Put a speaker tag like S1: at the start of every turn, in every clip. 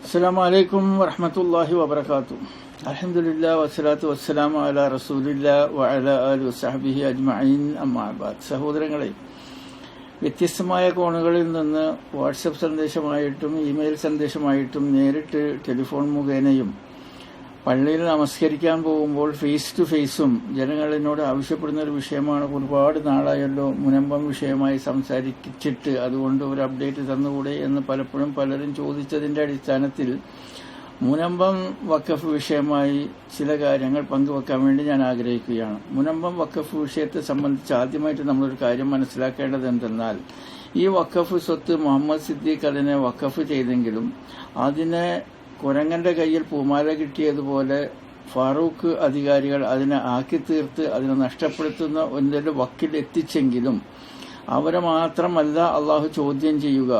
S1: അസ്സലാമു അലൈക്കും വറഹ്മത്തുള്ളാഹി വബറകാതുഹു. അൽഹംദുലില്ലാഹി വസ്സലാത്തു വസ്സലാമു അലാ റസൂലില്ലാഹി വഅലാ ആലിഹി വസഹ്ബിഹി അജ്മഈൻ. അമ്മാ ബഅദ്. സഹോദരങ്ങളെ, വ്യത്യസ്തമായ കോണുകളിൽ നിന്ന് വാട്സപ്പ് സന്ദേശമായിട്ടും ഇമെയിൽ സന്ദേശമായിട്ടും നേരിട്ട് ടെലിഫോൺ മുഖേനയും പള്ളിയിൽ നമസ്കരിക്കാൻ പോകുമ്പോൾ ഫേസ് ടു ഫേസും ജനങ്ങൾ എന്നോട് ആവശ്യപ്പെടുന്ന ഒരു വിഷയമാണ്. ഒരുപാട് നാളായല്ലോ മുനമ്പം വിഷയമായി സംസാരിച്ചിട്ട്, അതുകൊണ്ട് ഒരു അപ്ഡേറ്റ് തന്നുകൂടെ എന്ന് പലപ്പോഴും പലരും ചോദിച്ചതിന്റെ അടിസ്ഥാനത്തിൽ മുനമ്പം വഖഫ് വിഷയമായി ചില കാര്യങ്ങൾ പങ്കുവെക്കാൻ വേണ്ടി ഞാൻ ആഗ്രഹിക്കുകയാണ്. മുനമ്പം വഖഫ് വിഷയത്തെ സംബന്ധിച്ച് ആദ്യമായിട്ട് നമ്മളൊരു കാര്യം മനസ്സിലാക്കേണ്ടത് എന്തെന്നാൽ, ഈ വഖഫ് സ്വത്ത് മുഹമ്മദ് സിദ്ദീഖ് അതിനെ വഖഫ് ചെയ്തെങ്കിലും അതിനെ കുരങ്ങന്റെ കയ്യിൽ പൂമാല കിട്ടിയതുപോലെ ഫാറൂഖ് അധികാരികൾ അതിനെ ആക്കി തീർത്ത് അതിനെ നഷ്ടപ്പെടുത്തുന്ന ഒന്നിന്റെ വക്കിൽ എത്തിച്ചെങ്കിലും അവരെ മാത്രമല്ല അള്ളാഹു ചോദ്യം ചെയ്യുക.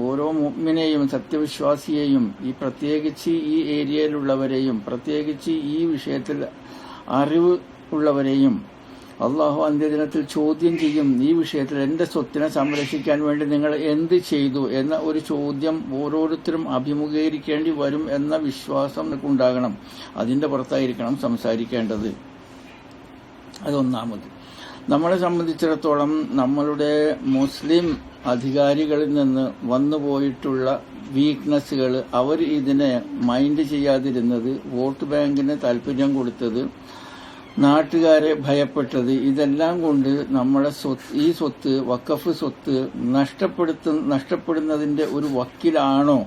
S1: ഓരോ മുഅ്മിനെയും, സത്യവിശ്വാസിയെയും, ഈ പ്രത്യേകിച്ച് ഈ ഏരിയയിലുള്ളവരെയും, പ്രത്യേകിച്ച് ഈ വിഷയത്തിൽ അറിവ് ഉള്ളവരെയും അള്ളാഹു അന്ത്യദിനത്തിൽ ചോദ്യം ചെയ്യും. ഈ വിഷയത്തിൽ എന്റെ സ്വത്തിനെ സംരക്ഷിക്കാൻ വേണ്ടി നിങ്ങൾ എന്ത് ചെയ്തു എന്ന ഒരു ചോദ്യം ഓരോരുത്തരും അഭിമുഖീകരിക്കേണ്ടി വരും എന്ന വിശ്വാസം ഉണ്ടാകണം. അതിന്റെ പുറത്തായിരിക്കണം സംസാരിക്കേണ്ടത്. അതൊന്നാമത്. നമ്മളെ സംബന്ധിച്ചിടത്തോളം നമ്മളുടെ മുസ്ലിം അധികാരികളിൽ നിന്ന് വന്നുപോയിട്ടുള്ള വീക്ക്നെസ്സുകൾ, അവർ ഇതിനെ മൈൻഡ് ചെയ്യാതിരുന്നത്, വോട്ട് ബാങ്കിന് താല്പര്യം കൊടുത്തത്, നാട്ടുകാരെ ഭയപ്പെട്ടത്, ഇതെല്ലാം കൊണ്ട് നമ്മളെ ഈ സ്വത്ത്, വഖഫ് സ്വത്ത് നഷ്ടപ്പെടുന്നതിന്റെ ഒരു വക്കിലാണോ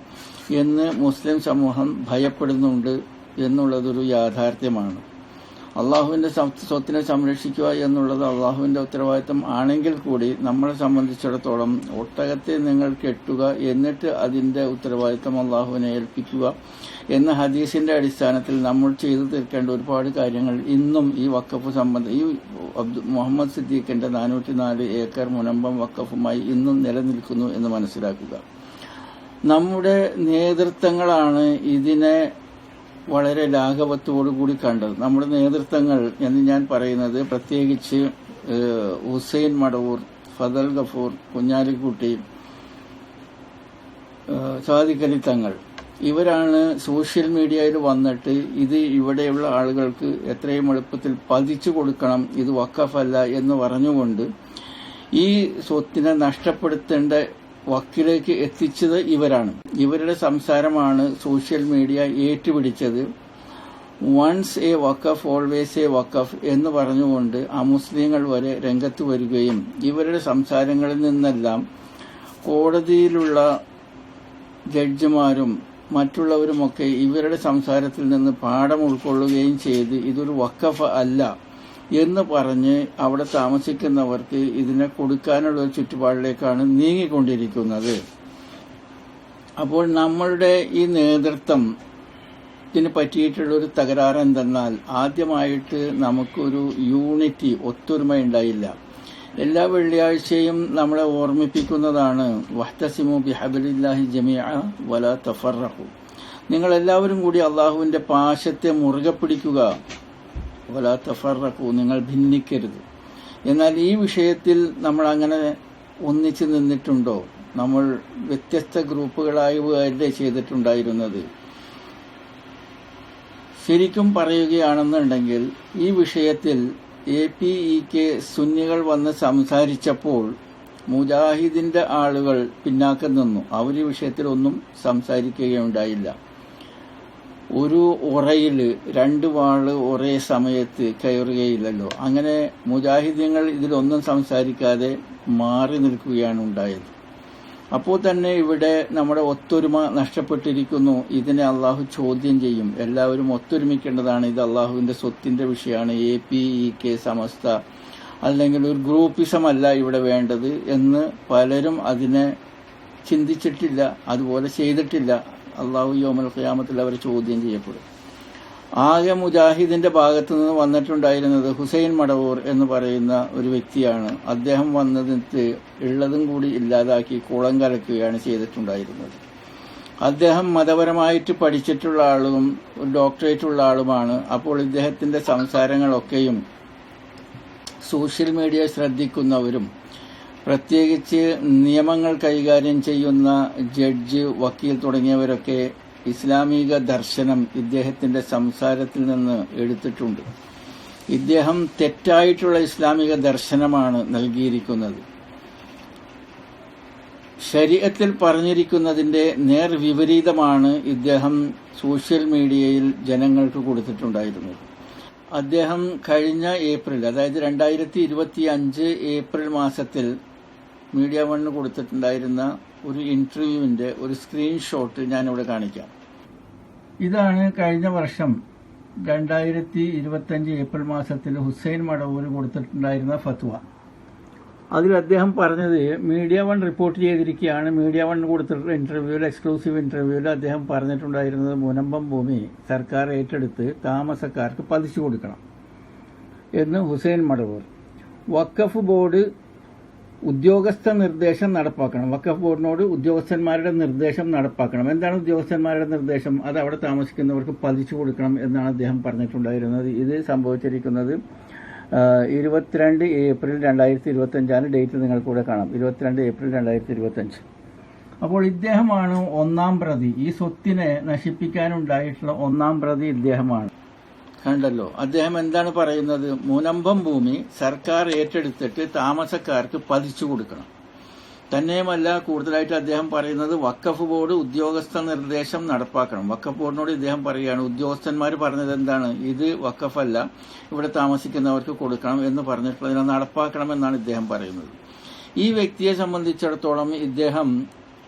S1: എന്ന് മുസ്ലിം സമൂഹം ഭയപ്പെടുന്നുണ്ട് എന്നുള്ളതൊരു യാഥാർത്ഥ്യമാണ്. അള്ളാഹുവിന്റെ സ്വത്തിനെ സംരക്ഷിക്കുക എന്നുള്ളത് അള്ളാഹുവിന്റെ ഉത്തരവാദിത്തം ആണെങ്കിൽ കൂടി നമ്മളെ സംബന്ധിച്ചിടത്തോളം ഒട്ടകത്തെ നിങ്ങൾ കെട്ടുക, എന്നിട്ട് അതിന്റെ ഉത്തരവാദിത്തം അള്ളാഹുവിനെ ഏൽപ്പിക്കുക എന്ന ഹദീസിന്റെ അടിസ്ഥാനത്തിൽ നമ്മൾ ചെയ്തു തീർക്കേണ്ട ഒരുപാട് കാര്യങ്ങൾ ഇന്നും ഈ വഖഫ് ഈ മുഹമ്മദ് സിദ്ദീഖിന്റെ 404 ഏക്കർ മുനമ്പം വഖഫുമായി ഇന്നും നിലനിൽക്കുന്നു എന്ന് മനസ്സിലാക്കുക. നമ്മുടെ നേതൃത്വങ്ങളാണ് ഇതിനെ വളരെ ലാഘവത്തോടുകൂടി കണ്ടത്. നമ്മുടെ നേതൃത്വങ്ങൾ എന്ന് ഞാൻ പറയുന്നത് പ്രത്യേകിച്ച് ഹുസൈൻ മടവൂർ, ഫദൽ ഗഫൂർ, കുഞ്ഞാലിക്കുട്ടി, സാദിഖ് അലി തങ്ങൾ, ഇവരാണ് സോഷ്യൽ മീഡിയയിൽ വന്നിട്ട് ഇത് ഇവിടെയുള്ള ആളുകൾക്ക് എത്രയും എളുപ്പത്തിൽ പതിച്ചു കൊടുക്കണം, ഇത് വഖഫല്ല എന്ന് പറഞ്ഞുകൊണ്ട് ഈ സ്വത്തിനെ നഷ്ടപ്പെടുത്തേണ്ട വക്കിലേക്ക് എത്തിച്ചത് ഇവരാണ്. ഇവരുടെ സംസാരമാണ് സോഷ്യൽ മീഡിയ ഏറ്റുപിടിച്ചത്. Once a waqf always a waqf എന്ന് പറഞ്ഞുകൊണ്ട് അമുസ്ലിങ്ങൾ വരെ രംഗത്ത് വരികയും ഇവരുടെ സംസാരങ്ങളിൽ നിന്നെല്ലാം കോടതിയിലുള്ള ജഡ്ജിമാരും മറ്റുള്ളവരുമൊക്കെ ഇവരുടെ സംസാരത്തിൽ നിന്ന് പാഠം ഉൾക്കൊള്ളുകയും ചെയ്ത് ഇതൊരു വഖഫ് അല്ല എന്ന് പറഞ്ഞ് അവിടെ താമസിക്കുന്നവർക്ക് ഇതിനെ കൊടുക്കാനുള്ള ഒരു ചുറ്റുപാടിലേക്കാണ് നീങ്ങിക്കൊണ്ടിരിക്കുന്നത്. അപ്പോൾ നമ്മളുടെ ഈ നേതൃത്വത്തിന് പറ്റിയിട്ടുള്ള ഒരു തകരാറ് എന്തെന്നാൽ, ആദ്യമായിട്ട് നമുക്കൊരു യൂണിറ്റി, ഒത്തൊരുമ ഉണ്ടായില്ല. എല്ലാ വെള്ളിയാഴ്ചയും നമ്മളെ ഓർമ്മിപ്പിക്കുന്നതാണ് വഹ്തസിമു ബിഹബ്ലില്ലാഹി ജമീഅ വലാ തഫറഖു. നിങ്ങൾ എല്ലാവരും കൂടി അള്ളാഹുവിന്റെ പാശത്തെ മുറുകെ പിടിക്കുക, വലാ തഫറഖു, നിങ്ങൾ ഭിന്നിക്കരുത്. എന്നാൽ ഈ വിഷയത്തിൽ നമ്മൾ അങ്ങനെ ഒന്നിച്ചു നിന്നിട്ടുണ്ടോ? നമ്മൾ വ്യത്യസ്ത ഗ്രൂപ്പുകളായി വരെ ചെയ്തിട്ടുണ്ടായിരുന്നത്. ശരിക്കും പറയുകയാണെന്നുണ്ടെങ്കിൽ ഈ വിഷയത്തിൽ APEK സുന്നികൾ വന്ന് സംസാരിച്ചപ്പോൾ മുജാഹിദിന്റെ ആളുകൾ പിന്നാക്കം നിന്നു. അവർ ഈ വിഷയത്തിൽ ഒന്നും സംസാരിക്കുകയുണ്ടായില്ല. ഒരു ഉറയിൽ 2 വാള് ഒരേ സമയത്ത് കയറുകയില്ലല്ലോ. അങ്ങനെ മുജാഹിദീങ്ങൾ ഇതിലൊന്നും സംസാരിക്കാതെ മാറി നിൽക്കുകയാണ് ഉണ്ടായത്. അപ്പോൾ തന്നെ ഇവിടെ നമ്മുടെ ഒത്തൊരുമ നഷ്ടപ്പെട്ടിരിക്കുന്നു. ഇതിനെ അള്ളാഹു ചോദ്യം ചെയ്യും. എല്ലാവരും ഒത്തൊരുമിക്കേണ്ടതാണ്. ഇത് അള്ളാഹുവിന്റെ സ്വത്തിന്റെ വിഷയമാണ്. APEK സമസ്ത അല്ലെങ്കിൽ ഒരു ഗ്രൂപ്പിസം അല്ല ഇവിടെ വേണ്ടത് എന്ന് പലരും അതിനെ ചിന്തിച്ചിട്ടില്ല, അതുപോലെ ചെയ്തിട്ടില്ല. അള്ളാഹു യൗമുൽ ഖിയാമത്തിൽ അവർ ചോദ്യം ചെയ്യപ്പെടും. ആകെ മുജാഹിദിന്റെ ഭാഗത്തു നിന്ന് വന്നിട്ടുണ്ടായിരുന്നത് ഹുസൈൻ മടവൂർ എന്ന് പറയുന്ന ഒരു വ്യക്തിയാണ്. അദ്ദേഹം വന്നതിന് ഉള്ളതും കൂടി ഇല്ലാതാക്കി കുളം കലക്കുകയാണ് ചെയ്തിട്ടുണ്ടായിരുന്നത്. അദ്ദേഹം മതപരമായിട്ട് പഠിച്ചിട്ടുള്ള ആളും ഡോക്ടറേറ്റ് ഉള്ള ആളുമാണ്. അപ്പോൾ ഇദ്ദേഹത്തിന്റെ സംസാരങ്ങളൊക്കെയും സോഷ്യൽ മീഡിയ ശ്രദ്ധിക്കുന്നവരും പ്രത്യേകിച്ച് നിയമങ്ങൾ കൈകാര്യം ചെയ്യുന്ന ജഡ്ജ്, വക്കീൽ തുടങ്ങിയവരൊക്കെ ഇസ്ലാമിക ദർശനം ഇദ്ദേഹത്തിന്റെ സംസാരത്തിൽ നിന്ന് എടുത്തിട്ടുണ്ട്. ഇദ്ദേഹം തെറ്റായിട്ടുള്ള ഇസ്ലാമിക ദർശനമാണ് നൽകിയിരിക്കുന്നത്. ശരീഅത്തിൽ പറഞ്ഞിരിക്കുന്നതിന്റെ നേർവിപരീതമാണ് ഇദ്ദേഹം സോഷ്യൽ മീഡിയയിൽ ജനങ്ങൾക്ക് കൊടുത്തിട്ടുണ്ടായിരുന്നത്. അദ്ദേഹം കഴിഞ്ഞ ഏപ്രിൽ, അതായത് 2025 ഏപ്രിൽ മാസത്തിൽ മീഡിയ വണ്ണിന് കൊടുത്തിട്ടുണ്ടായിരുന്ന ഒരു ഇന്റർവ്യൂവിന്റെ ഒരു സ്ക്രീൻഷോട്ട് ഞാനിവിടെ കാണിക്കാം. ഇതാണ് കഴിഞ്ഞ വർഷം 2025 ഏപ്രിൽ മാസത്തിൽ ഹുസൈൻ മടവൂർ കൊടുത്തിട്ടുണ്ടായിരുന്ന ഫത്വ. അതിൽ അദ്ദേഹം പറഞ്ഞത്, മീഡിയ വൺ റിപ്പോർട്ട് ചെയ്തിരിക്കുകയാണ്. മീഡിയ വൺ കൊടുത്തിട്ടുള്ള ഇന്റർവ്യൂവിൽ, എക്സ്ക്ലൂസീവ് ഇന്റർവ്യൂവിൽ അദ്ദേഹം പറഞ്ഞിട്ടുണ്ടായിരുന്നത് മുനമ്പം ഭൂമി സർക്കാർ ഏറ്റെടുത്ത് താമസക്കാർക്ക് പതിച്ചു കൊടുക്കണം എന്ന് ഹുസൈൻ മടവൂർ. വഖഫ് ബോർഡ് ഉദ്യോഗസ്ഥ നിർദ്ദേശം നടപ്പാക്കണം. വഖഫ് ബോർഡിനോട് ഉദ്യോഗസ്ഥന്മാരുടെ നിർദ്ദേശം നടപ്പാക്കണം. എന്താണ് ഉദ്യോഗസ്ഥന്മാരുടെ നിർദ്ദേശം? അത് അവിടെ താമസിക്കുന്നവർക്ക് പതിച്ചു കൊടുക്കണം എന്നാണ് അദ്ദേഹം പറഞ്ഞിട്ടുണ്ടായിരുന്നത്. ഇത് സംഭവിച്ചിരിക്കുന്നത് 22 ഏപ്രിൽ 2025 ഡേറ്റ് നിങ്ങൾക്കൂടെ കാണാം. 22 ഏപ്രിൽ 2025. അപ്പോൾ ഇദ്ദേഹമാണ് ഒന്നാം പ്രതി. ഈ സ്വത്തിനെ നശിപ്പിക്കാനുണ്ടായിട്ടുള്ള ഒന്നാം പ്രതി ഇദ്ദേഹമാണ്. കണ്ടല്ലോ, അദ്ദേഹം എന്താണ് പറയുന്നത്? മുനമ്പം ഭൂമി സർക്കാർ ഏറ്റെടുത്തിട്ട് താമസക്കാർക്ക് പതിച്ചു കൊടുക്കണം. തന്നെയുമല്ല, കൂടുതലായിട്ട് അദ്ദേഹം പറയുന്നത് വഖഫ് ബോർഡ് ഉദ്യോഗസ്ഥ നിർദ്ദേശം നടപ്പാക്കണം. വഖഫ് ബോർഡിനോട് ഇദ്ദേഹം പറയുകയാണ്, ഉദ്യോഗസ്ഥന്മാർ പറഞ്ഞത് എന്താണ്? ഇത് വഖഫല്ല, ഇവിടെ താമസിക്കുന്നവർക്ക് കൊടുക്കണം എന്ന് പറഞ്ഞിട്ടുള്ളതിനെ നടപ്പാക്കണമെന്നാണ് ഇദ്ദേഹം പറയുന്നത്. ഈ വ്യക്തിയെ സംബന്ധിച്ചിടത്തോളം ഇദ്ദേഹം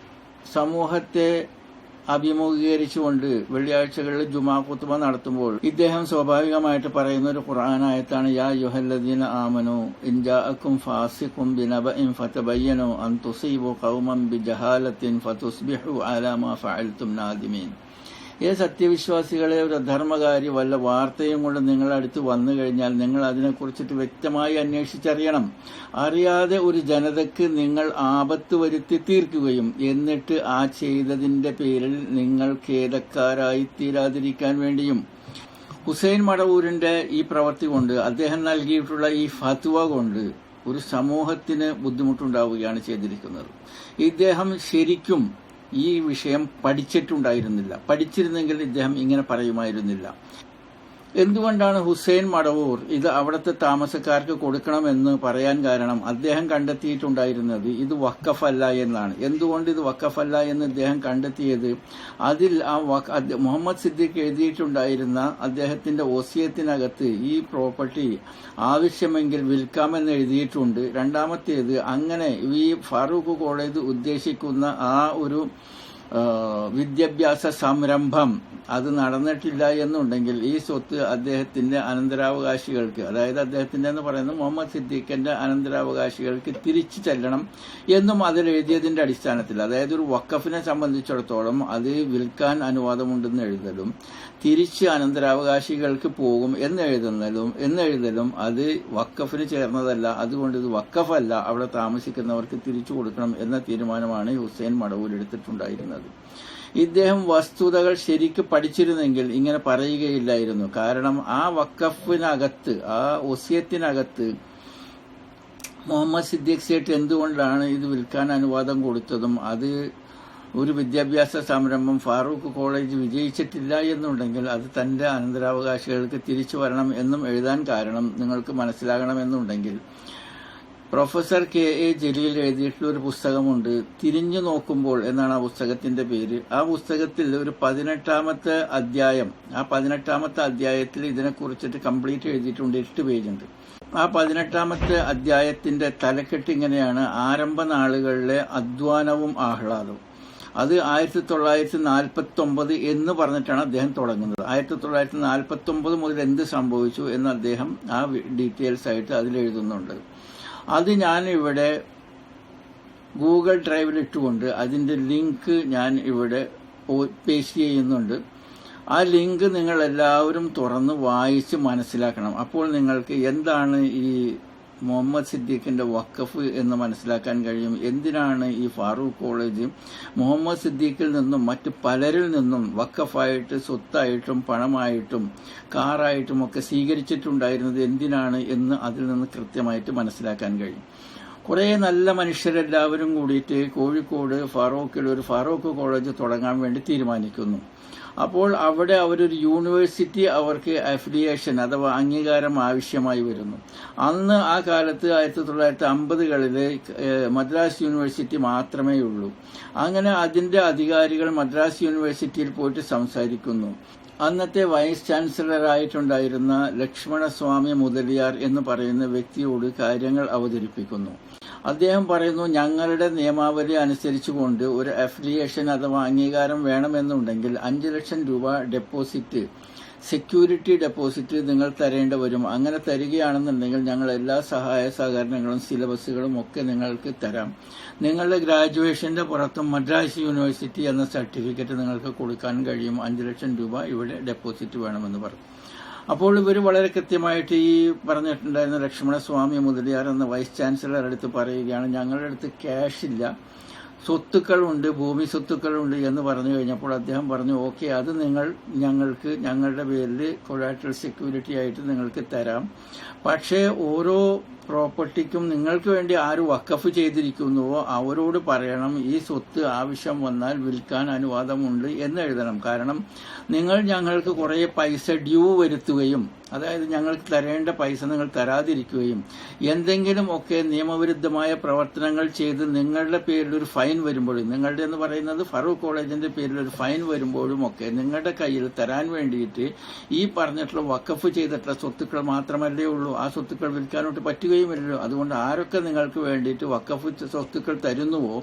S1: സമൂഹത്തെ അഭിമുഖീകരിച്ചുകൊണ്ട് വെള്ളിയാഴ്ചകളിൽ ജുമാ ഖുത്ബ നടത്തുമ്പോൾ ഇദ്ദേഹം സ്വാഭാവികമായിട്ട് പറയുന്ന ഒരു ഖുർആനായത്താണ്, യാ അയ്യുഹല്ലദീന ആമനൂ ഇൻ ജാഅക്കും ഫാസിഖും ബിനബഇൻ ഫതബയ്യനൂ അൻ തുസീബു ഖൗമൻ ബിജഹാലത്തിൻ ഫതുസ്ബിഹു അലാ മാ ഫഅൽതും നാദിമീൻ. സത്യവിശ്വാസികളെ, ഒരു അധർമ്മകാരി വല്ല വാർത്തയും കൊണ്ട് നിങ്ങളടുത്ത് വന്നു കഴിഞ്ഞാൽ നിങ്ങൾ അതിനെക്കുറിച്ചിട്ട് വ്യക്തമായി അന്വേഷിച്ചറിയണം. അറിയാതെ ഒരു ജനതയ്ക്ക് നിങ്ങൾ ആപത്ത് വരുത്തി തീർക്കുകയും എന്നിട്ട് ആ ചെയ്തതിന്റെ പേരിൽ നിങ്ങൾ ഖേദക്കാരായി തീരാതിരിക്കാൻ വേണ്ടിയും. ഹുസൈൻ മടവൂരിന്റെ ഈ പ്രവൃത്തി കൊണ്ട്, അദ്ദേഹം നൽകിയിട്ടുള്ള ഈ ഫത്വ കൊണ്ട് ഒരു സമൂഹത്തിന് ബുദ്ധിമുട്ടുണ്ടാവുകയാണ് ചെയ്തിരിക്കുന്നത്. ഇദ്ദേഹം ശരിക്കും ഈ വിഷയം പഠിച്ചിട്ടുണ്ടായിരുന്നില്ല. പഠിച്ചിരുന്നെങ്കിൽ ഇദ്ദേഹം ഇങ്ങനെ പറയുമായിരുന്നില്ല. എന്തുകൊണ്ടാണ് ഹുസൈൻ മടവൂർ ഇത് അവിടുത്തെ താമസക്കാർക്ക് കൊടുക്കണമെന്ന് പറയാൻ കാരണം? അദ്ദേഹം കണ്ടെത്തിയിട്ടുണ്ടായിരുന്നത് ഇത് വഖഫല്ല എന്നാണ്. എന്തുകൊണ്ട് ഇത് വഖഫല്ല എന്ന് ഇദ്ദേഹം കണ്ടെത്തിയത്? അതിൽ മുഹമ്മദ് സിദ്ദീഖ് എഴുതിയിട്ടുണ്ടായിരുന്ന അദ്ദേഹത്തിന്റെ വസിയത്തിനകത്ത് ഈ പ്രോപ്പർട്ടി ആവശ്യമെങ്കിൽ വിൽക്കാമെന്ന് എഴുതിയിട്ടുണ്ട്. രണ്ടാമത്തേത്, അങ്ങനെ ഈ ഫാറൂഖ് കോളേജ് ഉദ്ദേശിക്കുന്ന ആ ഒരു വിദ്യാഭ്യാസ സംരംഭം അത് നടന്നിട്ടില്ല എന്നുണ്ടെങ്കിൽ ഈ സ്വത്ത് അദ്ദേഹത്തിന്റെ അനന്തരാവകാശികൾക്ക്, അതായത് അദ്ദേഹത്തിന്റെ എന്ന് പറയുന്നത് മുഹമ്മദ് സിദ്ദീഖിന്റെ അനന്തരാവകാശികൾക്ക് തിരിച്ചു ചെല്ലണം എന്നും അതിൽ എഴുതിയതിന്റെ അടിസ്ഥാനത്തിൽ, അതായത് ഒരു വഖഫിനെ സംബന്ധിച്ചിടത്തോളം അത് വിൽക്കാൻ അനുവാദമുണ്ടെന്ന് എഴുതലും തിരിച്ച് അനന്തരാവകാശികൾക്ക് പോകും എന്നെഴുതലും അത് വഖഫിന് ചേർന്നതല്ല. അതുകൊണ്ട് ഇത് വഖഫല്ല, അവിടെ താമസിക്കുന്നവർക്ക് തിരിച്ചു കൊടുക്കണം എന്ന തീരുമാനമാണ് ഹുസൈൻ മടവൂർ എടുത്തിട്ടുണ്ടായിരുന്നത്. ഇദ്ദേഹം വസ്തുതകൾ ശരിക്ക് പഠിച്ചിരുന്നെങ്കിൽ ഇങ്ങനെ പറയുകയില്ലായിരുന്നു. കാരണം ആ വഖഫിനകത്ത്, ആ വസിയത്തിനകത്ത് മുഹമ്മദ് സിദ്ദീഖ് സേഠ് എന്തുകൊണ്ടാണ് ഇത് വിൽക്കാൻ അനുവാദം കൊടുത്തതും അത് ഒരു വിദ്യാഭ്യാസ സംരംഭം ഫാറൂഖ് കോളേജ് വിജയിച്ചിട്ടില്ല എന്നുണ്ടെങ്കിൽ അത് തന്റെ അനന്തരാവകാശികൾക്ക് തിരിച്ചു വരണം എന്നും എഴുതാൻ കാരണം നിങ്ങൾക്ക് മനസ്സിലാകണമെന്നുണ്ടെങ്കിൽ, പ്രൊഫസർ KA ജലീൽ എഴുതിയിട്ടുള്ള ഒരു പുസ്തകമുണ്ട്, തിരിഞ്ഞു നോക്കുമ്പോൾ എന്നാണ് ആ പുസ്തകത്തിന്റെ പേര്. ആ പുസ്തകത്തിൽ ഒരു 18ാമത്തെ അധ്യായം, ആ 18ാമത്തെ അധ്യായത്തിൽ ഇതിനെക്കുറിച്ചിട്ട് കംപ്ലീറ്റ് എഴുതിയിട്ടുണ്ട്. 8 പേജുണ്ട്. ആ 18ാമത്തെ അധ്യായത്തിന്റെ തലക്കെട്ട് ഇങ്ങനെയാണ്, ആരംഭ നാളുകളിലെ അധ്വാനവും ആഹ്ലാദവും. അത് 1949 എന്ന് പറഞ്ഞിട്ടാണ് അദ്ദേഹം തുടങ്ങുന്നത്. 1949 മുതൽ എന്ത് സംഭവിച്ചു എന്ന് അദ്ദേഹം ആ ഡീറ്റെയിൽസ് ആയിട്ട് അതിൽ എഴുതുന്നുണ്ട്. അത് ഞാൻ ഇവിടെ ഗൂഗിൾ ഡ്രൈവിൽ ഇട്ടുകൊണ്ട് അതിന്റെ ലിങ്ക് ഞാൻ ഇവിടെ പേസ്റ്റ് ചെയ്യുന്നുണ്ട്. ആ ലിങ്ക് നിങ്ങൾ എല്ലാവരും തുറന്ന് വായിച്ച് മനസ്സിലാക്കണം. അപ്പോൾ നിങ്ങൾക്ക് എന്താണ് ഈ മുഹമ്മദ് സിദ്ദീഖിന്റെ വഖഫ് എന്ന് മനസ്സിലാക്കാൻ കഴിയും. എന്തിനാണ് ഈ ഫാറൂഖ് കോളേജ് മുഹമ്മദ് സിദ്ദീഖിൽ നിന്നും മറ്റ് പലരിൽ നിന്നും വഖഫായിട്ട്, സ്വത്തായിട്ടും പണമായിട്ടും കാറായിട്ടും ഒക്കെ സ്വീകരിച്ചിട്ടുണ്ടായിരുന്നത് എന്തിനാണ് എന്ന് അതിൽ നിന്ന് കൃത്യമായിട്ട് മനസ്സിലാക്കാൻ കഴിയും. കുറേ നല്ല മനുഷ്യരെല്ലാവരും കൂടിയിട്ട് കോഴിക്കോട് ഫാറൂഖിൽ ഒരു ഫാറൂഖ് കോളേജ് തുടങ്ങാൻ വേണ്ടി തീരുമാനിക്കുന്നു. അപ്പോൾ അവിടെ അവരൊരു യൂണിവേഴ്സിറ്റി അവർക്ക് അഫിലിയേഷൻ അഥവാ അംഗീകാരം ആവശ്യമായി വരുന്നു. അന്ന് ആ കാലത്ത് 1950-കളിൽ മദ്രാസ് യൂണിവേഴ്സിറ്റി മാത്രമേ ഉള്ളൂ. അങ്ങനെ അതിന്റെ അധികാരികൾ മദ്രാസ് യൂണിവേഴ്സിറ്റിയിൽ പോയിട്ട് സംസാരിക്കുന്നു. അന്നത്തെ വൈസ് ചാൻസലറായിട്ടുണ്ടായിരുന്ന ലക്ഷ്മണസ്വാമി മുതലിയാർ എന്ന് പറയുന്ന വ്യക്തിയോട് കാര്യങ്ങൾ അവതരിപ്പിക്കുന്നു. അദ്ദേഹം പറയുന്നു, ഞങ്ങളുടെ നിയമാവലി അനുസരിച്ചുകൊണ്ട് ഒരു അഫിലിയേഷൻ അഥവാ അംഗീകാരം വേണമെന്നുണ്ടെങ്കിൽ 5 ലക്ഷം രൂപ ഡെപ്പോസിറ്റ്, സെക്യൂരിറ്റി ഡെപ്പോസിറ്റ് നിങ്ങൾ തരേണ്ടി വരും. അങ്ങനെ തരികയാണെന്നുണ്ടെങ്കിൽ ഞങ്ങൾ എല്ലാ സഹായ സഹകരണങ്ങളും സിലബസുകളും ഒക്കെ നിങ്ങൾക്ക് തരാം. നിങ്ങളുടെ ഗ്രാജുവേഷന്റെ പുറത്തും മദ്രാസ് യൂണിവേഴ്സിറ്റി എന്ന സർട്ടിഫിക്കറ്റ് നിങ്ങൾക്ക് കൊടുക്കാൻ കഴിയും. 5 ലക്ഷം രൂപ ഇവിടെ ഡെപ്പോസിറ്റ് വേണമെന്ന് പറഞ്ഞു. അപ്പോൾ ഇവർ വളരെ കൃത്യമായിട്ട് ഈ പറഞ്ഞിട്ടുണ്ടായിരുന്ന ലക്ഷ്മണസ്വാമി മുതലിയാർ എന്ന വൈസ് ചാൻസലർ അടുത്ത് പറയുകയാണ്, ഞങ്ങളുടെ അടുത്ത് ക്യാഷ് ഇല്ല, സ്വത്തുക്കളുണ്ട്, ഭൂമി സ്വത്തുക്കളുണ്ട് എന്ന് പറഞ്ഞു കഴിഞ്ഞപ്പോൾ അദ്ദേഹം പറഞ്ഞു, ഓക്കെ, അത് ഞങ്ങൾക്ക് ഞങ്ങളുടെ പേരിൽ കൊളാറ്ററൽ സെക്യൂരിറ്റി ആയിട്ട് നിങ്ങൾക്ക് തരാം. പക്ഷേ ഓരോ പ്രോപ്പർട്ടിക്കും നിങ്ങൾക്ക് വേണ്ടി ആര് വഖഫ് ചെയ്തിരിക്കുന്നുവോ അവരോട് പറയണം ഈ സ്വത്ത് ആവശ്യം വന്നാൽ വിൽക്കാൻ അനുവാദമുണ്ട് എന്ന് എഴുതണം. കാരണം നിങ്ങൾ ഞങ്ങൾക്ക് കുറേ പൈസ ഡ്യൂ വരുത്തുകയും, അതായത് ഞങ്ങൾക്ക് തരേണ്ട പൈസ നിങ്ങൾ തരാതിരിക്കുകയും എന്തെങ്കിലും ഒക്കെ നിയമവിരുദ്ധമായ പ്രവർത്തനങ്ങൾ ചെയ്ത് നിങ്ങളുടെ പേരിൽ ഒരു ഫൈൻ വരുമ്പോഴും, നിങ്ങളുടെ എന്ന് പറയുന്നത് ഫറൂഖ് കോളേജിന്റെ പേരിൽ ഒരു ഫൈൻ വരുമ്പോഴും ഒക്കെ നിങ്ങളുടെ കയ്യിൽ തരാൻ വേണ്ടിയിട്ട് ഈ പറഞ്ഞിട്ടുള്ള വഖഫ് ചെയ്തിട്ടുള്ള സ്വത്തുക്കൾ മാത്രമല്ലേ ഉള്ളൂ. ആ സ്വത്തുക്കൾ വിൽക്കാനോട്ട് പറ്റുകയുമില്ലല്ലോ. അതുകൊണ്ട് ആരൊക്കെ നിങ്ങൾക്ക് വേണ്ടിയിട്ട് വഖഫ് സ്വത്തുക്കൾ തരുന്നുവോ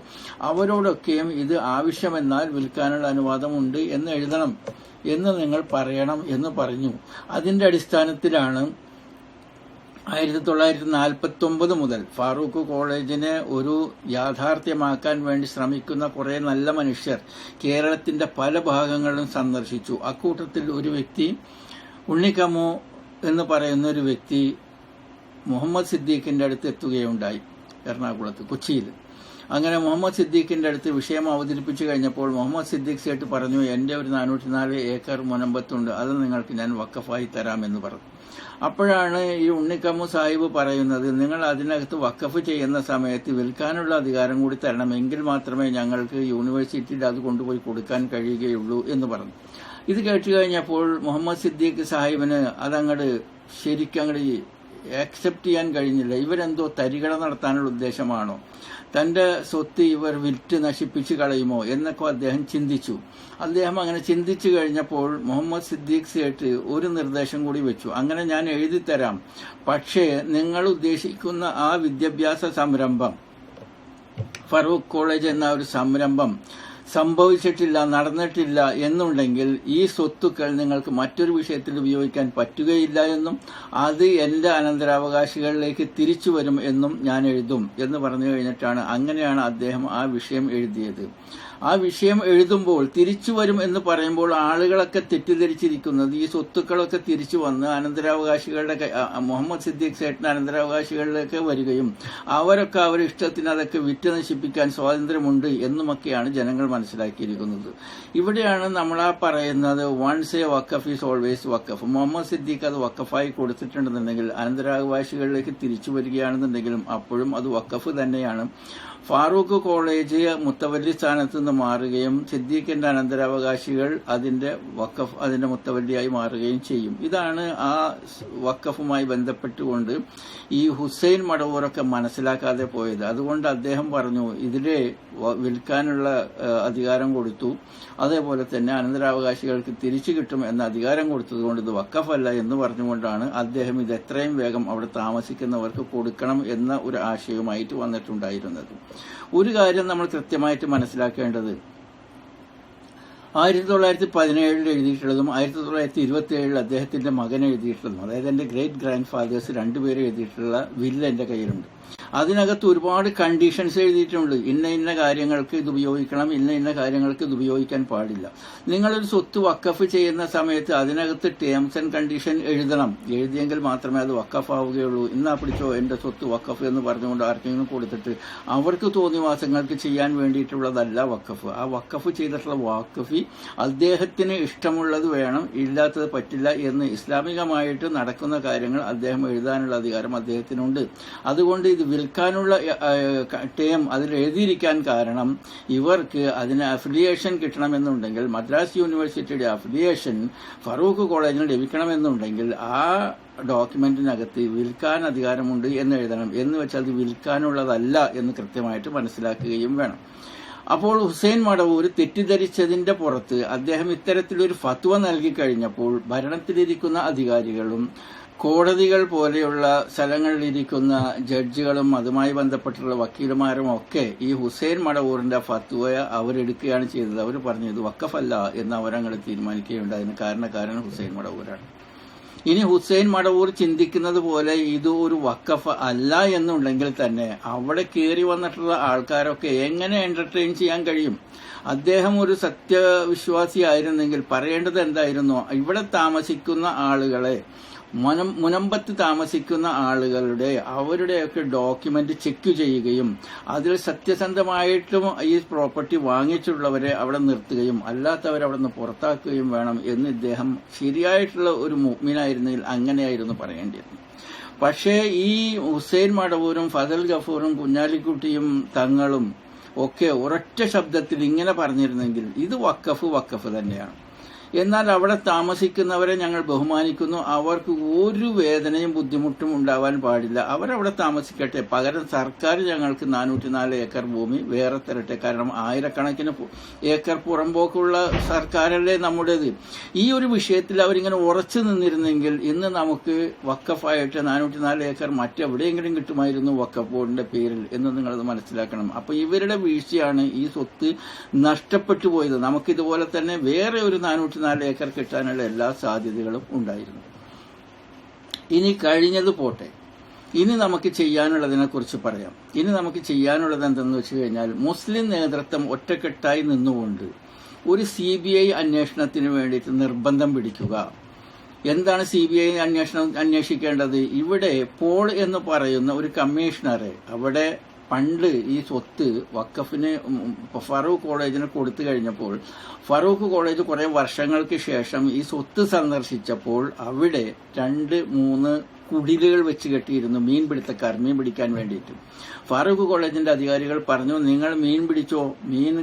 S1: അവരോടൊക്കെയും ഇത് ആവശ്യമെന്നാൽ വിൽക്കാനുള്ള അനുവാദമുണ്ട് എന്ന് എഴുതണം എന്ന് നിങ്ങൾ പറയണം എന്ന് പറഞ്ഞു. അതിന്റെ അടിസ്ഥാനത്തിലാണ് 1949 മുതൽ ഫാറൂഖ് കോളേജിനെ ഒരു യാഥാർത്ഥ്യമാക്കാൻ വേണ്ടി ശ്രമിക്കുന്ന കുറെ നല്ല മനുഷ്യർ കേരളത്തിന്റെ പല ഭാഗങ്ങളിലും സന്ദർശിച്ചു. അക്കൂട്ടത്തിൽ ഒരു വ്യക്തി, ഉണ്ണിക്കമ്മു എന്ന് പറയുന്ന ഒരു വ്യക്തി മുഹമ്മദ് സിദ്ദീഖിന്റെ അടുത്ത് എത്തുകയുണ്ടായി, എറണാകുളത്ത്, കൊച്ചിയിൽ. അങ്ങനെ മുഹമ്മദ് സിദ്ദീഖിന്റെ അടുത്ത് വിഷയം അവതരിപ്പിച്ചു കഴിഞ്ഞപ്പോൾ മുഹമ്മദ് സിദ്ദീഖ് സേട്ട് പറഞ്ഞു, എന്റെ ഒരു 404 ഏക്കർ മുനമ്പത്തുണ്ട്, അത് നിങ്ങൾക്ക് ഞാൻ വഖഫായി തരാമെന്ന് പറഞ്ഞു. അപ്പോഴാണ് ഈ ഉണ്ണിക്കമ്മു സാഹിബ് പറയുന്നത്, നിങ്ങൾ അതിനകത്ത് വഖഫ് ചെയ്യുന്ന സമയത്ത് വിൽക്കാനുള്ള അധികാരം കൂടി തരണമെങ്കിൽ മാത്രമേ ഞങ്ങൾക്ക് യൂണിവേഴ്സിറ്റിയിൽ അത് കൊണ്ടുപോയി കൊടുക്കാൻ കഴിയുകയുള്ളൂ എന്ന് പറഞ്ഞു. ഇത് കേട്ട് കഴിഞ്ഞപ്പോൾ മുഹമ്മദ് സിദ്ദീഖ് സാഹിബിന് അതങ്ങട് ശരിക്കങ്ങട് ആക്സെപ്റ്റ് ചെയ്യാൻ കഴിഞ്ഞില്ല. ഇവരെന്തോ തരികട നടത്താനുള്ള ഉദ്ദേശമാണോ, തന്റെ സ്വത്ത് ഇവർ വിറ്റ് നശിപ്പിച്ചു കളയുമോ എന്നൊക്കെ അദ്ദേഹം ചിന്തിച്ചു. അദ്ദേഹം അങ്ങനെ ചിന്തിച്ചു കഴിഞ്ഞപ്പോൾ മുഹമ്മദ് സിദ്ദീഖ് സേട്ട് ഒരു നിർദ്ദേശം കൂടി വെച്ചു, അങ്ങനെ ഞാൻ എഴുതി തരാം, പക്ഷേ നിങ്ങൾ ഉദ്ദേശിക്കുന്ന ആ വിദ്യാഭ്യാസ സംരംഭം, ഫറൂഖ് കോളേജ് എന്ന ഒരു സംരംഭം സംഭവിച്ചിട്ടില്ല, നടന്നിട്ടില്ല എന്നുണ്ടെങ്കിൽ ഈ സ്വത്തുക്കൾ നിങ്ങൾക്ക് മറ്റൊരു വിഷയത്തിൽ ഉപയോഗിക്കാൻ പറ്റുകയില്ല എന്നും അത് എന്റെ അനന്തരാവകാശികളിലേക്ക് തിരിച്ചു വരും എന്നും ഞാൻ എഴുതും എന്ന് പറഞ്ഞു കഴിഞ്ഞിട്ടാണ്, അങ്ങനെയാണ് അദ്ദേഹം ആ വിഷയം എഴുതിയത്. ആ വിഷയം എഴുതുമ്പോൾ തിരിച്ചു വരും എന്ന് പറയുമ്പോൾ ആളുകളൊക്കെ തെറ്റിദ്ധരിച്ചിരിക്കുന്നത് ഈ സ്വത്തുക്കളൊക്കെ തിരിച്ചു വന്ന് അനന്തരാവകാശികളുടെ മുഹമ്മദ് സിദ്ദീഖ് സേട്ടിന് അനന്തരാവകാശികളിലേക്ക് വരികയും അവരൊക്കെ അവരുടെ ഇഷ്ടത്തിന് അതൊക്കെ വിറ്റ് നശിപ്പിക്കാൻ സ്വാതന്ത്ര്യമുണ്ട് എന്നുമൊക്കെയാണ് ജനങ്ങൾ മനസ്സിലാക്കിയിരിക്കുന്നത്. ഇവിടെയാണ് നമ്മളാ പറയുന്നത് once a waqf is always waqf. Muhammad Siddique അത് വഖഫായി കൊടുത്തിട്ടുണ്ടെന്നുണ്ടെങ്കിൽ അനന്തരാവകാശികളിലേക്ക് തിരിച്ചു വരികയാണെന്നുണ്ടെങ്കിലും അപ്പോഴും അത് വഖഫ് തന്നെയാണ്. ഫാറൂഖ് കോളേജ് മുത്തവല്ലി സ്ഥാനത്ത് നിന്ന് മാറുകയും സിദ്ദീഖിന്റെ അനന്തരാവകാശികൾ അതിന്റെ മുത്തവല്ലിയായി മാറുകയും ചെയ്യും. ഇതാണ് ആ വഖഫുമായി ബന്ധപ്പെട്ടുകൊണ്ട് ഈ ഹുസൈൻ മടവൂരൊക്കെ മനസ്സിലാക്കാതെ പോയത്. അതുകൊണ്ട് അദ്ദേഹം പറഞ്ഞു, ഇതിലെ വിൽക്കാനുള്ള അധികാരം കൊടുത്തു, അതേപോലെ തന്നെ അനന്തരാവകാശികൾക്ക് തിരിച്ചു കിട്ടും എന്ന അധികാരം കൊടുത്തതുകൊണ്ട് ഇത് വഖഫല്ല എന്ന് പറഞ്ഞുകൊണ്ടാണ് അദ്ദേഹം ഇത് എത്രയും വേഗം അവിടെ താമസിക്കുന്നവർക്ക് കൊടുക്കണം എന്ന ഒരു ആശയവുമായിട്ട് വന്നിട്ടുണ്ടായിരുന്നത്. ഒരു കാര്യം നമ്മൾ കൃത്യമായിട്ട് മനസ്സിലാക്കേണ്ടത്, 1917 എഴുതിയിട്ടുള്ളതും 1927 അദ്ദേഹത്തിന്റെ മകൻ എഴുതിയിട്ടുള്ളതും, അതായത് എന്റെ ഗ്രേറ്റ് ഗ്രാൻഡ് ഫാദേഴ്സ് രണ്ടുപേരും എഴുതിയിട്ടുള്ള വില്ല് എന്റെ കയ്യിലുണ്ട്. അതിനകത്ത് ഒരുപാട് കണ്ടീഷൻസ് എഴുതിയിട്ടുണ്ട്. ഇന്ന ഇന്ന കാര്യങ്ങൾക്ക് ഇത് ഉപയോഗിക്കണം, ഇന്ന ഇന്ന കാര്യങ്ങൾക്ക് ഇത് ഉപയോഗിക്കാൻ പാടില്ല. നിങ്ങളൊരു സ്വത്ത് വഖഫ് ചെയ്യുന്ന സമയത്ത് അതിനകത്ത് ടേംസ് ആൻഡ് കണ്ടീഷൻ എഴുതണം. എഴുതിയെങ്കിൽ മാത്രമേ അത് വഖഫ് ആവുകയുള്ളൂ. ഇന്നാ പിടിച്ചോ എന്റെ സ്വത്ത് വഖഫ് എന്ന് പറഞ്ഞുകൊണ്ട് ആർക്കെങ്കിലും കൊടുത്തിട്ട് അവർക്ക് തോന്നിവാസങ്ങൾക്ക് ചെയ്യാൻ വേണ്ടിയിട്ടുള്ളതല്ല വഖഫ്. ആ വഖഫ് ചെയ്തിട്ടുള്ള വാഖഫി അദ്ദേഹത്തിന് ഇഷ്ടമുള്ളത് വേണം, ഇല്ലാത്തത് പറ്റില്ല എന്ന് ഇസ്ലാമികമായിട്ട് നടക്കുന്ന കാര്യങ്ങൾ അദ്ദേഹം എഴുതാനുള്ള അധികാരം അദ്ദേഹത്തിനുണ്ട്. അതുകൊണ്ട് ഇത് വിൽക്കാനുള്ള ടേം അതിൽ എഴുതിയിരിക്കാൻ കാരണം ഇവർക്ക് അതിന് അഫിലിയേഷൻ കിട്ടണമെന്നുണ്ടെങ്കിൽ മദ്രാസ് യൂണിവേഴ്സിറ്റിയുടെ അഫിലിയേഷൻ ഫറൂഖ് കോളേജിന് ലഭിക്കണമെന്നുണ്ടെങ്കിൽ ആ ഡോക്യുമെന്റിനകത്ത് വിൽക്കാൻ അധികാരമുണ്ട് എന്ന് എഴുതണം. എന്ന് വെച്ചാൽ അത് വിൽക്കാനുള്ളതല്ല എന്ന് കൃത്യമായിട്ട് മനസ്സിലാക്കുകയും വേണം. അപ്പോൾ ഹുസൈൻ മടവൂർ തെറ്റിദ്ധരിച്ചതിന്റെ പുറത്ത് അദ്ദേഹം ഇത്തരത്തിലൊരു ഫത്വ നൽകി കഴിഞ്ഞപ്പോൾ ഭരണത്തിലിരിക്കുന്ന അധികാരികളും കോടതികൾ പോലെയുള്ള സ്ഥലങ്ങളിലിരിക്കുന്ന ജഡ്ജികളും അതുമായി ബന്ധപ്പെട്ടുള്ള വക്കീലുമാരും ഒക്കെ ഈ ഹുസൈൻ മടവൂറിന്റെ ഫത്വയെ അവരെടുക്കുകയാണ് ചെയ്തത്. അവർ പറഞ്ഞു ഇത് വഖഫല്ല എന്ന് അവരങ്ങനെ തീരുമാനിക്കുകയുണ്ട്. അതിന് കാരണക്കാരൻ ഹുസൈൻ മടവൂരാണ്. ഇനി ഹുസൈൻ മടവൂർ ചിന്തിക്കുന്നത് പോലെ ഇത് ഒരു വഖഫ് അല്ല എന്നുണ്ടെങ്കിൽ തന്നെ അവിടെ കയറി വന്നിട്ടുള്ള ആൾക്കാരൊക്കെ എങ്ങനെ എന്റർടൈൻ ചെയ്യാൻ കഴിയും? അദ്ദേഹം ഒരു സത്യവിശ്വാസിയായിരുന്നെങ്കിൽ പറയേണ്ടത് എന്തായിരുന്നു? ഇവിടെ താമസിക്കുന്ന ആളുകളെ മുനമ്പത്ത് താമസിക്കുന്ന ആളുകളുടെ അവരുടെയൊക്കെ ഡോക്യുമെന്റ് ചെക്ക് ചെയ്യുകയും അതിൽ സത്യസന്ധമായിട്ടും ഈ പ്രോപ്പർട്ടി വാങ്ങിച്ചുള്ളവരെ അവിടെ നിർത്തുകയും അല്ലാത്തവരെ അവിടെ നിന്ന് പുറത്താക്കുകയും വേണം എന്ന് ഇദ്ദേഹം ശരിയായിട്ടുള്ള ഒരു മുഅ്മിനായിരുന്നെങ്കിൽ അങ്ങനെയായിരുന്നു പറയേണ്ടിയിരുന്നത്. പക്ഷേ ഈ ഹുസൈൻ മടവൂരും ഫസൽ ഗഫൂറും കുഞ്ഞാലിക്കുട്ടിയും തങ്ങളും ഒക്കെ ഒരൊറ്റ ശബ്ദത്തിൽ ഇങ്ങനെ പറഞ്ഞിരുന്നെങ്കിൽ ഇത് വഖഫ് തന്നെയാണ്. എന്നാൽ അവിടെ താമസിക്കുന്നവരെ ഞങ്ങൾ ബഹുമാനിക്കുന്നു, അവർക്ക് ഒരു വേദനയും ബുദ്ധിമുട്ടും ഉണ്ടാവാൻ പാടില്ല, അവരവിടെ താമസിക്കട്ടെ, പകരം സർക്കാർ ഞങ്ങൾക്ക് 404 ഏക്കർ ഭൂമി വേറെ തരട്ടെ. കാരണം ആയിരക്കണക്കിന് ഏക്കർ പുറമ്പോക്കുള്ള സർക്കാരല്ലേ നമ്മുടേത്. ഈ ഒരു വിഷയത്തിൽ അവരിങ്ങനെ ഉറച്ചു നിന്നിരുന്നെങ്കിൽ ഇന്ന് നമുക്ക് വഖഫായിട്ട് 404 ഏക്കർ മറ്റെവിടെയെങ്കിലും കിട്ടുമായിരുന്നു വഖഫ് ബോർഡിന്റെ പേരിൽ എന്ന് നിങ്ങളത് മനസ്സിലാക്കണം. അപ്പൊ ഇവരുടെ വീഴ്ചയാണ് ഈ സ്വത്ത് നഷ്ടപ്പെട്ടു പോയത്. നമുക്കിതുപോലെ തന്നെ വേറെ ഒരു 404 ഏക്കർ കിട്ടാനുള്ള എല്ലാ സാധ്യതകളും ഉണ്ടായിരുന്നു. ഇനി കഴിഞ്ഞത് പോട്ടെ, ഇനി നമുക്ക് ചെയ്യാനുള്ളതിനെ കുറിച്ച് പറയാം. ഇനി നമുക്ക് ചെയ്യാനുള്ളത് എന്തെന്ന് വെച്ച് കഴിഞ്ഞാൽ മുസ്ലിം നേതൃത്വം ഒറ്റക്കെട്ടായി നിന്നുകൊണ്ട് ഒരു CBI അന്വേഷണത്തിന് വേണ്ടിയിട്ട് നിർബന്ധം പിടിക്കുക. എന്താണ് CBI അന്വേഷിക്കേണ്ടത്? ഇവിടെ പോൾ എന്ന് പറയുന്ന ഒരു കമ്മീഷണറെ അവിടെ പണ്ട് ഈ സ്വത്ത് വഖഫിന് ഫറൂഖ് കോളേജിന് കൊടുത്തു കഴിഞ്ഞപ്പോൾ ഫറൂഖ് കോളേജ് കുറെ വർഷങ്ങൾക്ക് ശേഷം ഈ സ്വത്ത് സന്ദർശിച്ചപ്പോൾ അവിടെ 2-3 കുടിലുകൾ വെച്ച് കെട്ടിയിരുന്നു മീൻ പിടിക്കാൻ വേണ്ടിയിട്ട്. ഫറൂഖ് കോളേജിന്റെ അധികാരികൾ പറഞ്ഞു, നിങ്ങൾ മീൻ പിടിച്ചോ, മീൻ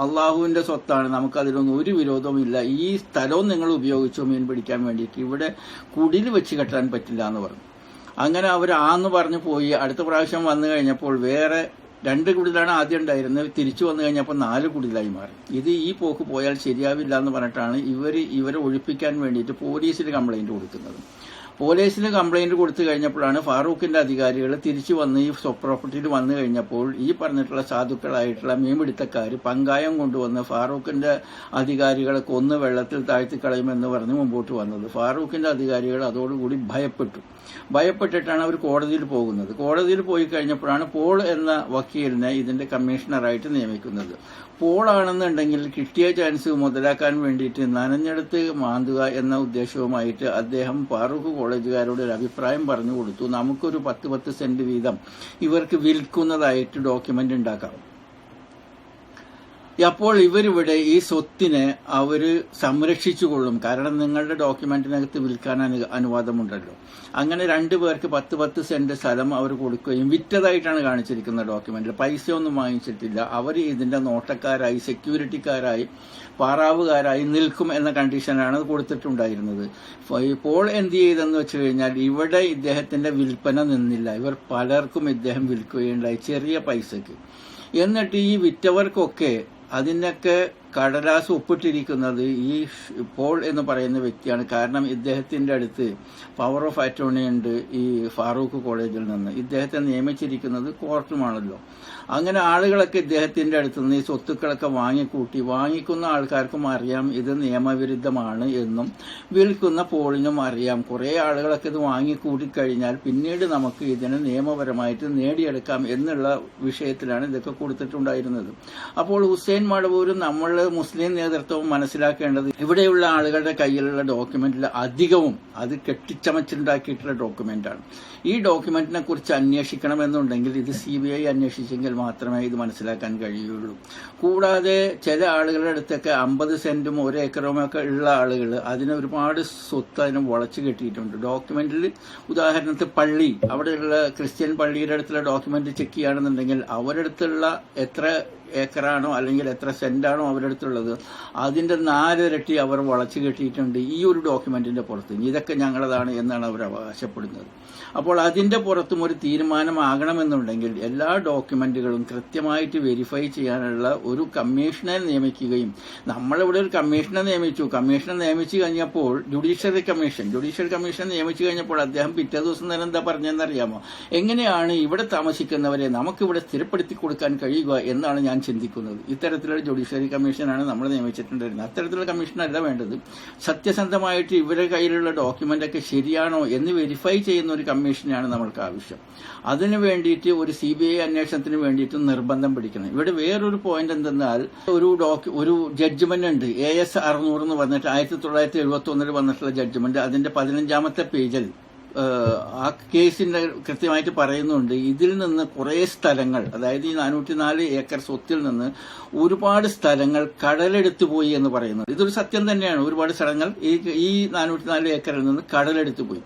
S1: അള്ളാഹുവിന്റെ സ്വത്താണ്, നമുക്കതിലൊന്നും ഒരു വിരോധവുമില്ല, ഈ സ്ഥലവും നിങ്ങൾ ഉപയോഗിച്ചോ മീൻ പിടിക്കാൻ വേണ്ടിയിട്ട്, ഇവിടെ കുടിൽ വെച്ച് കെട്ടാൻ പറ്റില്ല എന്ന് പറഞ്ഞു. അങ്ങനെ അവർ ആന്ന് പറഞ്ഞു പോയി. അടുത്ത പ്രാവശ്യം വന്നു കഴിഞ്ഞപ്പോൾ വേറെ 2 കുടിലാണ് ആദ്യം ഉണ്ടായിരുന്നത്. തിരിച്ചു വന്നു കഴിഞ്ഞപ്പോൾ 4 കുടിലായി മാറി. ഇത് ഈ പോക്ക് പോയാൽ ശരിയാവില്ല എന്ന് പറഞ്ഞിട്ടാണ് ഇവരെ ഒഴിപ്പിക്കാൻ വേണ്ടിയിട്ട് പോലീസിൽ കംപ്ലൈന്റ് കൊടുക്കുന്നത്. പോലീസിന് കംപ്ലൈന്റ് കൊടുത്തു കഴിഞ്ഞപ്പോഴാണ് ഫാറൂഖിന്റെ അധികാരികൾ തിരിച്ചു വന്ന് ഈ പ്രോപ്പർട്ടിയിൽ വന്നു കഴിഞ്ഞപ്പോൾ ഈ പറഞ്ഞിട്ടുള്ള സാധുക്കളായിട്ടുള്ള മീൻപിടുത്തക്കാർ പങ്കായം കൊണ്ടുവന്ന് ഫാറൂഖിന്റെ അധികാരികളെ കൊന്ന് വെള്ളത്തിൽ താഴ്ത്തിക്കളയുമെന്ന് പറഞ്ഞ് മുമ്പോട്ട് വന്നത്. ഫാറൂഖിന്റെ അധികാരികൾ അതോടുകൂടി ഭയപ്പെട്ടിട്ടാണ് അവർ കോടതിയിൽ പോകുന്നത്. കോടതിയിൽ പോയി കഴിഞ്ഞപ്പോഴാണ് പോൾ എന്ന വക്കീലിനെ ഇതിന്റെ കമ്മീഷണറായിട്ട് നിയമിക്കുന്നത്. പോളാണെന്നുണ്ടെങ്കിൽ കിട്ടിയ ചാൻസ് മുതലാക്കാൻ വേണ്ടിയിട്ട് നനഞ്ഞെടുത്ത് മാന്തുക എന്ന ഉദ്ദേശവുമായിട്ട് അദ്ദേഹം ഫാറൂഖ് കോളേജുകാരോട് ഒരു അഭിപ്രായം പറഞ്ഞു കൊടുത്തു, നമുക്കൊരു 10 സെന്റ് വീതം ഇവർക്ക് വിൽക്കുന്നതായിട്ട് ഡോക്യുമെന്റ് ഉണ്ടാക്കാം. അപ്പോൾ ഇവരിവിടെ ഈ സ്വത്തിനെ അവര് സംരക്ഷിച്ചുകൊള്ളും, കാരണം നിങ്ങളുടെ ഡോക്യുമെന്റിനകത്ത് വിൽക്കാൻ അനുവാദമുണ്ടല്ലോ. അങ്ങനെ 2 പേർക്ക് 10 സെന്റ് സ്ഥലം അവർ കൊടുക്കുകയും വിറ്റതായിട്ടാണ് കാണിച്ചിരിക്കുന്ന ഡോക്യുമെന്റിൽ, പൈസ ഒന്നും വാങ്ങിച്ചിട്ടില്ല. അവർ ഇതിന്റെ നോട്ടക്കാരായി, സെക്യൂരിറ്റിക്കാരായി, പാറാവുകാരായി നിൽക്കും എന്ന കണ്ടീഷനാണ് കൊടുത്തിട്ടുണ്ടായിരുന്നത്. പോൾ എന്ത് ചെയ്തെന്ന് വെച്ച് കഴിഞ്ഞാൽ ഇവിടെ ഇദ്ദേഹത്തിന്റെ വിൽപ്പന നിന്നില്ല, ഇവർ പലർക്കും ഇദ്ദേഹം വിൽക്കുകയുണ്ടായി ചെറിയ പൈസക്ക്. എന്നിട്ട് ഈ വിറ്റവർക്കൊക്കെ അതിനൊക്കെ കടലാസ് ഒപ്പിട്ടിരിക്കുന്നത് ഈ പോൾ എന്ന് പറയുന്ന വ്യക്തിയാണ്. കാരണം ഇദ്ദേഹത്തിന്റെ അടുത്ത് പവർ ഓഫ് അറ്റോർണി ഉണ്ട് ഈ ഫാറൂഖ് കോളേജിൽ നിന്ന്. ഇദ്ദേഹത്തെ നിയമിച്ചിരിക്കുന്നത് കോർട്ടുമാണല്ലോ. അങ്ങനെ ആളുകളൊക്കെ ഇദ്ദേഹത്തിന്റെ അടുത്ത് നിന്ന് ഈ സ്വത്തുക്കളൊക്കെ വാങ്ങിക്കുന്ന ആൾക്കാർക്കും അറിയാം ഇത് നിയമവിരുദ്ധമാണ് എന്നും വിൽക്കുന്ന പോളിനും അറിയാം. കുറെ ആളുകളൊക്കെ ഇത് വാങ്ങിക്കൂട്ടിക്കഴിഞ്ഞാൽ പിന്നീട് നമുക്ക് ഇതിനെ നിയമപരമായിട്ട് നേടിയെടുക്കാം എന്നുള്ള വിഷയത്തിലാണ് ഇതൊക്കെ കൊടുത്തിട്ടുണ്ടായിരുന്നത്. അപ്പോൾ ഹുസൈൻ മടവൂരും നമ്മൾ മുസ്ലിം നേതൃത്വവും മനസ്സിലാക്കേണ്ടത് ഇവിടെയുള്ള ആളുകളുടെ കയ്യിലുള്ള ഡോക്യുമെന്റിൽ അധികവും അത് കെട്ടിച്ചമച്ചുണ്ടാക്കിയിട്ടുള്ള ഡോക്യുമെന്റാണ്. ഈ ഡോക്യുമെന്റിനെ കുറിച്ച് അന്വേഷിക്കണമെന്നുണ്ടെങ്കിൽ ഇത് CBI അന്വേഷിച്ചെങ്കിൽ മാത്രമേ ഇത് മനസ്സിലാക്കാൻ കഴിയുള്ളൂ. കൂടാതെ ചില ആളുകളുടെ അടുത്തൊക്കെ 50 സെന്റും 1 ഏക്കറും ഒക്കെ ഉള്ള ആളുകൾ അതിന് ഒരുപാട് സ്വത്ത് അതിനെ വളച്ചു കെട്ടിയിട്ടുണ്ട്. ഡോക്യുമെന്റിൽ ഉദാഹരണത്തിന് പള്ളി, അവിടെയുള്ള ക്രിസ്ത്യൻ പള്ളിയുടെ അടുത്തുള്ള ഡോക്യുമെന്റ് ചെക്ക് ചെയ്യുകയാണെന്നുണ്ടെങ്കിൽ അവരുടെ അടുത്തുള്ള എത്ര ഏക്കറാണോ അല്ലെങ്കിൽ എത്ര സെന്റാണോ അവരുടെ അടുത്തുള്ളത് അതിന്റെ 4 ഇരട്ടി അവർ വളച്ചു കെട്ടിയിട്ടുണ്ട് ഈ ഒരു ഡോക്യുമെന്റിന്റെ പുറത്ത്. ഇതൊക്കെ ഞങ്ങളതാണ് എന്നാണ് അവർ അവകാശപ്പെടുന്നത്. അപ്പോൾ അതിന്റെ പുറത്തും ഒരു തീരുമാനമാകണമെന്നുണ്ടെങ്കിൽ എല്ലാ ഡോക്യുമെന്റുകളും കൃത്യമായിട്ട് വെരിഫൈ ചെയ്യാനുള്ള ഒരു കമ്മീഷനെ നിയമിക്കുകയും, നമ്മളിവിടെ ഒരു കമ്മീഷനെ നിയമിച്ചു കഴിഞ്ഞപ്പോൾ ജുഡീഷ്യൽ കമ്മീഷൻ നിയമിച്ചു കഴിഞ്ഞപ്പോൾ അദ്ദേഹം പിറ്റേ ദിവസം തന്നെ എന്താ പറഞ്ഞതെന്നറിയാമോ? എങ്ങനെയാണ് ഇവിടെ താമസിക്കുന്നവരെ നമുക്കിവിടെ സ്ഥിരപ്പെടുത്തി കൊടുക്കാൻ കഴിയുക എന്നാണ് ഞാൻ ചിന്തിക്കുന്നത്. ഇത്തരത്തിലുള്ള ജുഡീഷ്യറി കമ്മീഷനാണ് നമ്മൾ നിയമിച്ചിട്ടുണ്ടായിരുന്നത്. അത്തരത്തിലുള്ള കമ്മീഷനല്ല വേണ്ടത്. സത്യസന്ധമായിട്ട് ഇവരുടെ കയ്യിലുള്ള ഡോക്യുമെന്റ് ഒക്കെ ശരിയാണോ എന്ന് വെരിഫൈ ചെയ്യുന്ന ഒരു കമ്മീഷനാണ് നമ്മൾക്ക് ആവശ്യം. അതിനു വേണ്ടിയിട്ട് ഒരു CBI അന്വേഷണത്തിന് വേണ്ടിയിട്ട് നിർബന്ധം പിടിക്കണം. ഇവിടെ വേറൊരു പോയിന്റ് എന്തെന്നാൽ ഒരു ജഡ്ജ്മെന്റ് ഉണ്ട്, AS 600 എന്ന് പറഞ്ഞിട്ട് 1971 വന്നിട്ടുള്ള ജഡ്ജ്മെന്റ്. അതിന്റെ 15ാമത്തെ പേജിൽ ആ കേസിന്റെ കൃത്യമായിട്ട് പറയുന്നുണ്ട്, ഇതിൽ നിന്ന് കുറെ സ്ഥലങ്ങൾ, അതായത് ഈ 404 ഏക്കർ സ്വത്തിൽ നിന്ന് ഒരുപാട് സ്ഥലങ്ങൾ കടലെടുത്തു പോയി എന്ന് പറയുന്നത്. ഇതൊരു സത്യം തന്നെയാണ്. ഒരുപാട് സ്ഥലങ്ങൾ ഈ 404 ഏക്കറിൽ നിന്ന് കടലെടുത്തു പോയി.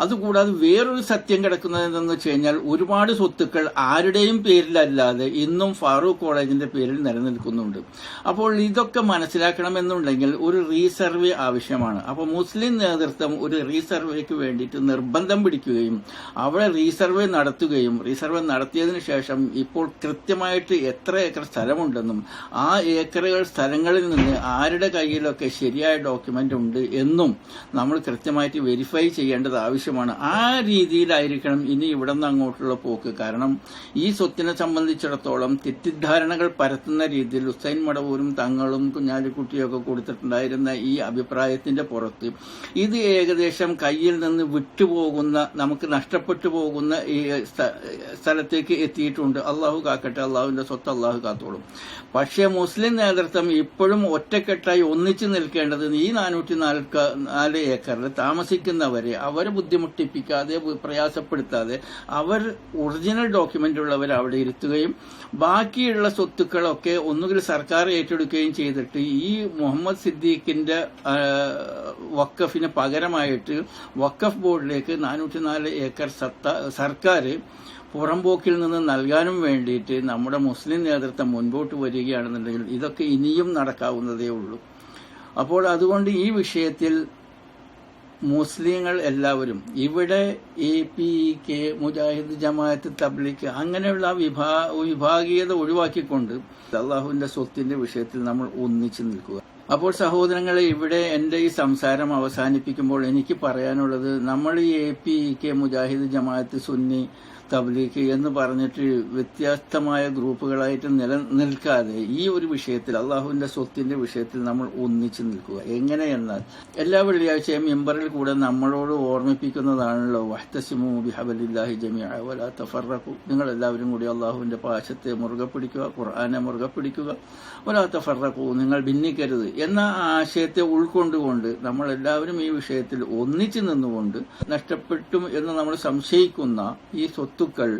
S1: അതുകൂടാതെ വേറൊരു സത്യം കിടക്കുന്നത് എന്തെന്ന് വെച്ച് കഴിഞ്ഞാൽ ഒരുപാട് സ്വത്തുക്കൾ ആരുടെയും പേരിലല്ലാതെ ഇന്നും ഫാറൂഖ് കോളേജിന്റെ പേരിൽ നിലനിൽക്കുന്നുണ്ട്. അപ്പോൾ ഇതൊക്കെ മനസ്സിലാക്കണമെന്നുണ്ടെങ്കിൽ ഒരു റീസർവേ ആവശ്യമാണ്. അപ്പോൾ മുസ്ലിം നേതൃത്വം ഒരു റീസർവേക്ക് വേണ്ടിയിട്ട് നിർബന്ധം പിടിക്കുകയും അവിടെ റീസർവേ നടത്തിയതിനു ശേഷം ഇപ്പോൾ കൃത്യമായിട്ട് എത്ര ഏക്കർ സ്ഥലമുണ്ടെന്നും ആ ഏക്കറുകൾ സ്ഥലങ്ങളിൽ നിന്ന് ആരുടെ കയ്യിലൊക്കെ ശരിയായ ഡോക്യുമെന്റ് ഉണ്ട് എന്നും നമ്മൾ കൃത്യമായിട്ട് വെരിഫൈ ചെയ്യേണ്ടത് ആവശ്യമാണ്. ആ രീതിയിലായിരിക്കണം ഇനി ഇവിടെ നിന്ന് അങ്ങോട്ടുള്ള പോക്ക്. കാരണം ഈ സ്വത്തിനെ സംബന്ധിച്ചിടത്തോളം തെറ്റിദ്ധാരണകൾ പരത്തുന്ന രീതിയിൽ ഹുസൈൻ മടവൂരും തങ്ങളും കുഞ്ഞാലിക്കുട്ടിയൊക്കെ കൊടുത്തിട്ടുണ്ടായിരുന്ന ഈ അഭിപ്രായത്തിന്റെ പുറത്ത് ഇത് ഏകദേശം കയ്യിൽ നിന്ന് വിട്ടുപോകുന്ന, നമുക്ക് നഷ്ടപ്പെട്ടു പോകുന്ന ഈ സ്ഥലത്തേക്ക് എത്തിയിട്ടുണ്ട്. അള്ളാഹു കാക്കട്ടെ, അള്ളാഹുവിന്റെ സ്വത്ത് അള്ളാഹു കാത്തോളും. പക്ഷേ മുസ്ലിം നേതൃത്വം ഇപ്പോഴും ഒറ്റക്കെട്ടായി ഒന്നിച്ചു നിൽക്കേണ്ടത് ഈ 404 ഏക്കറിൽ താമസിക്കുന്നവരെ അവരെ ബുദ്ധിമുട്ടിപ്പിക്കാതെ, പ്രയാസപ്പെടുത്താതെ അവർ ഒറിജിനൽ ഡോക്യുമെന്റ് ഉള്ളവർ അവിടെ ഇരുത്തുകയും ബാക്കിയുള്ള സ്വത്തുക്കളൊക്കെ ഒന്നുകിൽ സർക്കാർ ഏറ്റെടുക്കുകയും ചെയ്തിട്ട് ഈ മുഹമ്മദ് സിദ്ദീഖിന്റെ വഖഫിന് പകരമായിട്ട് വഖഫ് ബോർഡിലേക്ക് 404 ഏക്കർ സർക്കാർ പുറംപോക്കിൽ നിന്ന് നൽകാനും വേണ്ടിയിട്ട് നമ്മുടെ മുസ്ലിം നേതൃത്വം മുൻപോട്ട് വരികയാണെന്നുണ്ടെങ്കിൽ ഇതൊക്കെ ഇനിയും നടക്കാവുന്നതേ ഉള്ളൂ. അപ്പോൾ അതുകൊണ്ട് ഈ വിഷയത്തിൽ മുസ്ലിങ്ങൾ എല്ലാവരും ഇവിടെ APK, മുജാഹിദ്, ജമാഅത്ത്, തബ്ലീഗ് അങ്ങനെയുള്ള വിഭാഗീയത ഒഴിവാക്കിക്കൊണ്ട് അള്ളാഹുവിന്റെ സ്വത്തിന്റെ വിഷയത്തിൽ നമ്മൾ ഒന്നിച്ചു നിൽക്കുക. അപ്പോൾ സഹോദരങ്ങളെ, ഇവിടെ എന്റെ ഈ സംസാരം അവസാനിപ്പിക്കുമ്പോൾ എനിക്ക് പറയാനുള്ളത്, നമ്മൾ ഈ APK, മുജാഹിദ്, ജമാഅത്ത്, സുന്നി, തബ്ലീഗ് എന്ന് പറഞ്ഞിട്ട് വ്യത്യസ്തമായ ഗ്രൂപ്പുകളായിട്ട് നിലനിൽക്കാതെ ഈ ഒരു വിഷയത്തിൽ, അള്ളാഹുവിന്റെ സ്വത്തിന്റെ വിഷയത്തിൽ നമ്മൾ ഒന്നിച്ചു നിൽക്കുക. എങ്ങനെയെന്നാൽ എല്ലാ വെള്ളിയാഴ്ചയും മിമ്പറിൽ കൂടെ നമ്മളോട് ഓർമ്മിപ്പിക്കുന്നതാണല്ലോ, വഹ്തസിമു ബിഹബലില്ലാഹി ജമീഅ വലാ തഫറഖു, നിങ്ങൾ എല്ലാവരും കൂടി അള്ളാഹുവിന്റെ പാശത്തെ മുറുകെ പിടിക്കുക, ഖുർആനെ മുറുകെ പിടിക്കുക, വലാ തഫറഖു, നിങ്ങൾ ഭിന്നിക്കരുത് എന്ന ആശയത്തെ ഉൾക്കൊണ്ടുകൊണ്ട് നമ്മൾ എല്ലാവരും ഈ വിഷയത്തിൽ ഒന്നിച്ചു നിന്നുകൊണ്ട് നഷ്ടപ്പെട്ടും എന്ന് നമ്മൾ സംശയിക്കുന്ന ഈ സ്വത്തുക്കൾ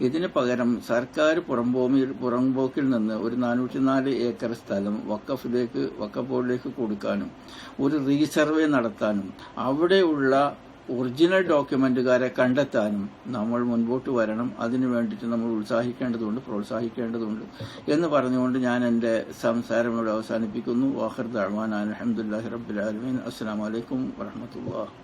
S1: ഇതിന് പകരം സർക്കാർ പുറംപോക്കിൽ നിന്ന് ഒരു 404 ഏക്കർ സ്ഥലം വഖഫ് ബോർഡിലേക്ക് കൊടുക്കാനും ഒരു റീസർവേ നടത്താനും അവിടെയുള്ള ഒറിജിനൽ ഡോക്യുമെന്റുകാരെ കണ്ടെത്താനും നമ്മൾ മുൻപോട്ട് വരണം. അതിനു വേണ്ടിയിട്ട് നമ്മൾ ഉത്സാഹിക്കേണ്ടതുണ്ട്, പ്രോത്സാഹിക്കേണ്ടതുണ്ട് എന്ന് പറഞ്ഞുകൊണ്ട് ഞാൻ എൻ്റെ സംസാരം ഇവിടെ അവസാനിപ്പിക്കുന്നു. വാഖിർ ദഅ്വാനാ അൽഹംദുലില്ലാഹി റബ്ബിൽ ആലമീൻ. അസ്സലാമു അലൈക്കും വറഹ്മത്തുള്ളാഹി.